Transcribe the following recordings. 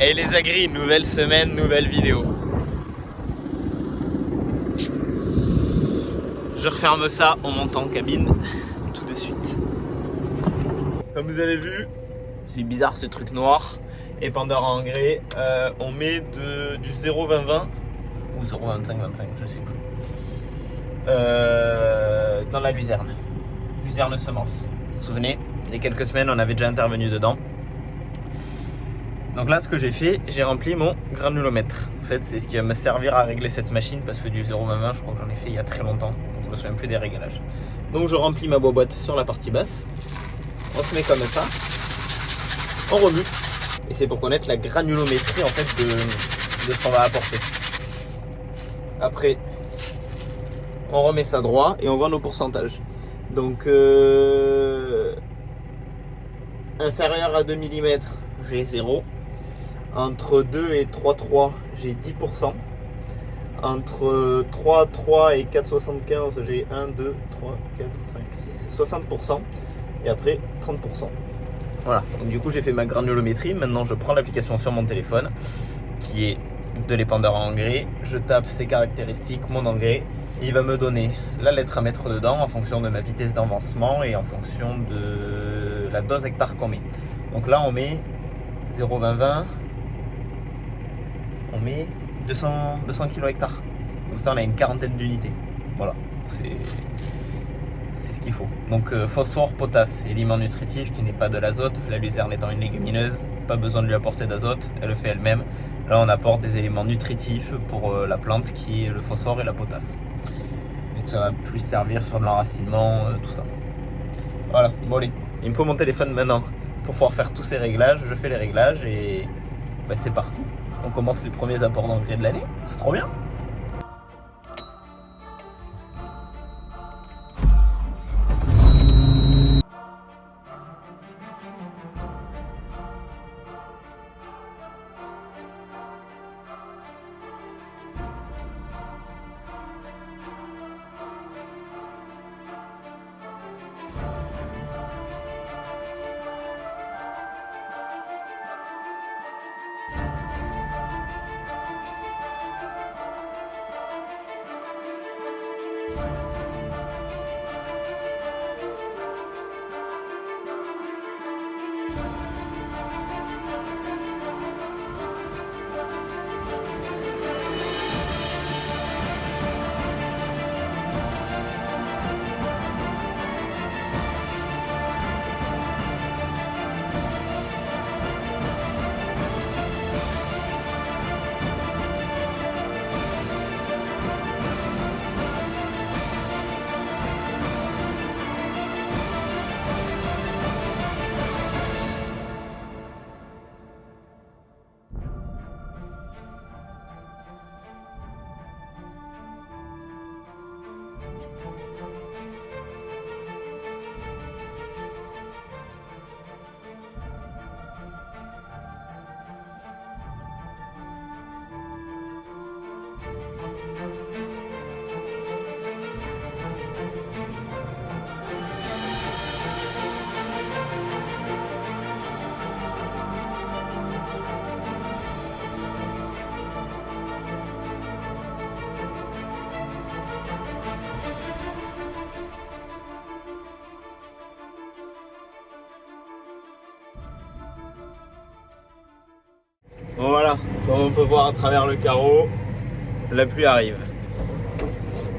Et les agris, nouvelle semaine, nouvelle vidéo. Je referme ça en montant en cabine tout de suite. Comme vous avez vu, c'est bizarre ce truc noir. Épandeur à engrais, on met du 0,20-20 ou 0,25-25, je sais plus. Dans la luzerne. Luzerne semence. Vous vous souvenez, il y a quelques semaines, on avait déjà intervenu dedans. Donc là, ce que j'ai fait, j'ai rempli mon granulomètre. En fait, c'est ce qui va me servir à régler cette machine parce que du 0,20-20, je crois que j'en ai fait il y a très longtemps. Donc je me souviens plus des réglages. Donc je remplis ma boîte sur la partie basse. On se met comme ça. On remue. Et c'est pour connaître la granulométrie en fait de ce qu'on va apporter. Après, on remet ça droit et on voit nos pourcentages. Donc inférieur à 2 mm, j'ai 0. Entre 2 et 3,3, j'ai 10%. Entre 3,3 et 4,75, j'ai 1, 2, 3, 4, 5, 6, 60%. Et après, 30%. Voilà, donc du coup j'ai fait ma granulométrie. Maintenant je prends l'application sur mon téléphone qui est de l'épandeur à engrais. Je tape ses caractéristiques, mon engrais. Et il va me donner la lettre à mettre dedans en fonction de ma vitesse d'avancement et en fonction de la dose hectare qu'on met. Donc là on met 0,20-20. On met 200 kg hectare. Comme ça on a une quarantaine d'unités. Voilà, c'est ce qu'il faut. Donc phosphore, potasse, élément nutritif qui n'est pas de l'azote. La luzerne étant une légumineuse, pas besoin de lui apporter d'azote, elle le fait elle-même. Là on apporte des éléments nutritifs pour la plante qui est le phosphore et la potasse. Donc ça va plus servir sur de l'enracinement, tout ça. Voilà, bon allez, il me faut mon téléphone maintenant pour pouvoir faire tous ces réglages. Je fais les réglages et bah, c'est parti. On commence les premiers apports d'engrais de l'année, c'est trop bien. Voilà, comme on peut voir à travers le carreau, la pluie arrive.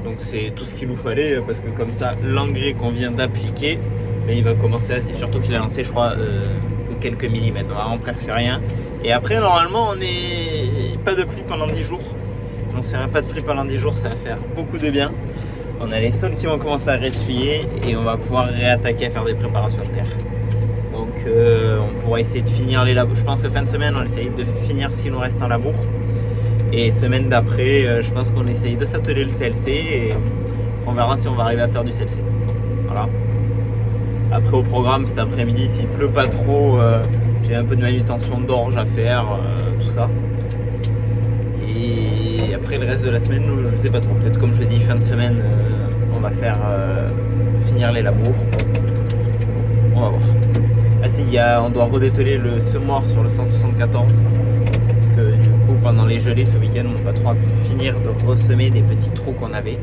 Donc c'est tout ce qu'il nous fallait parce que comme ça, l'engrais qu'on vient d'appliquer, il va commencer à... Surtout qu'il a lancé, je crois, que quelques millimètres, vraiment presque rien. Et après, normalement, on n'est pas de pluie pendant 10 jours. Donc c'est pas de pluie pendant 10 jours, ça va faire beaucoup de bien. On a les sols qui vont commencer à ressuyer et on va pouvoir réattaquer à faire des préparations de terre. Donc on pourra essayer de finir les labours. Je pense que fin de semaine, on essaye de finir ce qu'il nous reste en labour. Et semaine d'après, je pense qu'on essaye de s'atteler le CLC et on verra si on va arriver à faire du CLC. Bon, voilà. Après au programme cet après-midi, s'il pleut pas trop, j'ai un peu de manutention d'orge à faire, tout ça. Et après le reste de la semaine, je sais pas trop. Peut-être comme je l'ai dit, fin de semaine, on va faire finir les labours. On va voir. Ah si, on doit redételer le semoir sur le 174. pendant les gelées ce week-end, mon patron a pu finir de ressemer des petits trous qu'on avait.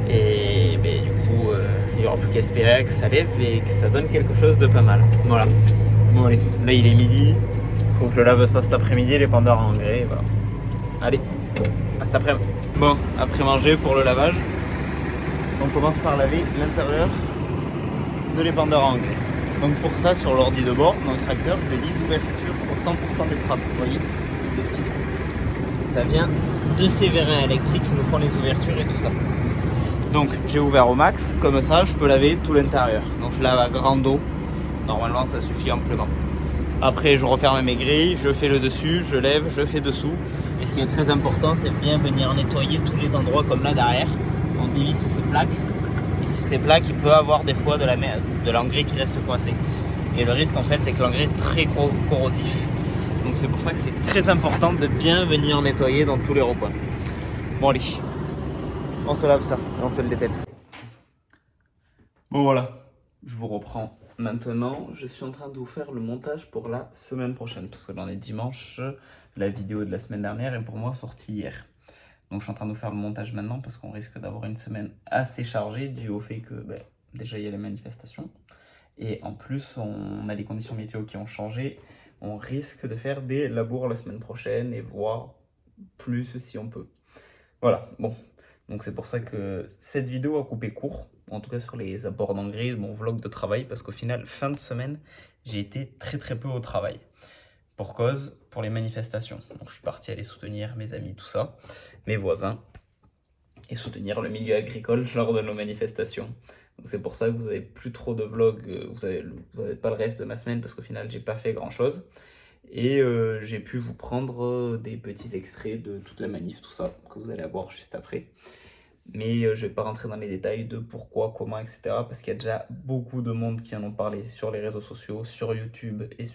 Et du coup, il n'y aura plus qu'à espérer que ça lève et que ça donne quelque chose de pas mal. Voilà. Bon allez, là il est midi. Il faut que je lave ça cet après-midi, les pendeurs à engrais. Voilà. Allez, à cet après-midi. Bon, après manger pour le lavage, on commence par laver l'intérieur de l'épandeur à engrais. Donc pour ça, sur l'ordi de bord, dans le tracteur, je lui ai dit d'ouverture au 100% des trappes. Vous voyez, les petits trous. Ça vient de ces vérins électriques qui nous font les ouvertures et tout ça. Donc j'ai ouvert au max, comme ça je peux laver tout l'intérieur. Donc je lave à grande eau, normalement ça suffit amplement. Après je referme mes grilles, je fais le dessus, je lève, je fais dessous. Et ce qui est très important, c'est bien venir nettoyer tous les endroits comme là derrière. On dévisse ces plaques. Et si ces plaques, il peut avoir des fois de l'engrais qui reste coincé. Et le risque en fait, c'est que l'engrais est très corrosif. Donc c'est pour ça que c'est très important de bien venir nettoyer dans tous les recoins. Bon allez, on se lave ça et on se le déteigne. Bon voilà, je vous reprends maintenant. Je suis en train de vous faire le montage pour la semaine prochaine. Parce que l'on est dimanche, la vidéo de la semaine dernière est pour moi sortie hier. Donc je suis en train de vous faire le montage maintenant parce qu'on risque d'avoir une semaine assez chargée dû au fait que déjà il y a les manifestations. Et en plus on a les conditions météo qui ont changé. On risque de faire des labours la semaine prochaine et voire plus si on peut. Voilà, bon. Donc c'est pour ça que cette vidéo a coupé court, en tout cas sur les apports d'engrais, mon vlog de travail, parce qu'au final, fin de semaine, j'ai été très peu au travail. Pour les manifestations. Donc je suis parti aller soutenir mes amis, tout ça, mes voisins, et soutenir le milieu agricole lors de nos manifestations. Donc c'est pour ça que vous avez plus trop de vlogs, vous avez pas le reste de ma semaine, parce qu'au final, j'ai pas fait grand chose. Et j'ai pu vous prendre des petits extraits de toute la manif, tout ça, que vous allez avoir juste après. Mais je vais pas rentrer dans les détails de pourquoi, comment, etc. Parce qu'il y a déjà beaucoup de monde qui en ont parlé sur les réseaux sociaux, sur YouTube et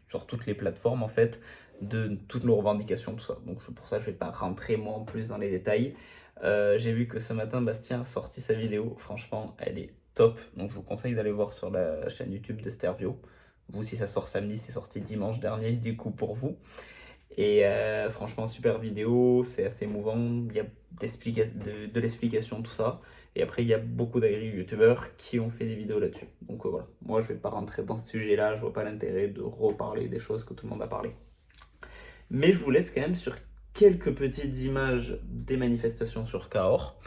sur toutes les plateformes en fait, de toutes nos revendications, tout ça. Donc pour ça, je vais pas rentrer moi en plus dans les détails. J'ai vu que ce matin, Bastien a sorti sa vidéo. Franchement, elle est top. Donc je vous conseille d'aller voir sur la chaîne YouTube de Stervio. Vous, si ça sort samedi, c'est sorti dimanche dernier, du coup, pour vous. Et franchement, super vidéo, c'est assez émouvant, il y a de l'explication, tout ça. Et après, il y a beaucoup d'agri-youtubeurs qui ont fait des vidéos là-dessus. Donc voilà, moi je vais pas rentrer dans ce sujet-là, je vois pas l'intérêt de reparler des choses que tout le monde a parlé. Mais je vous laisse quand même sur quelques petites images des manifestations sur Cahors.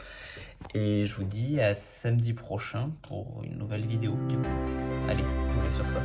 Et je vous dis à samedi prochain pour une nouvelle vidéo du coup. Allez, je vous laisse sur ça.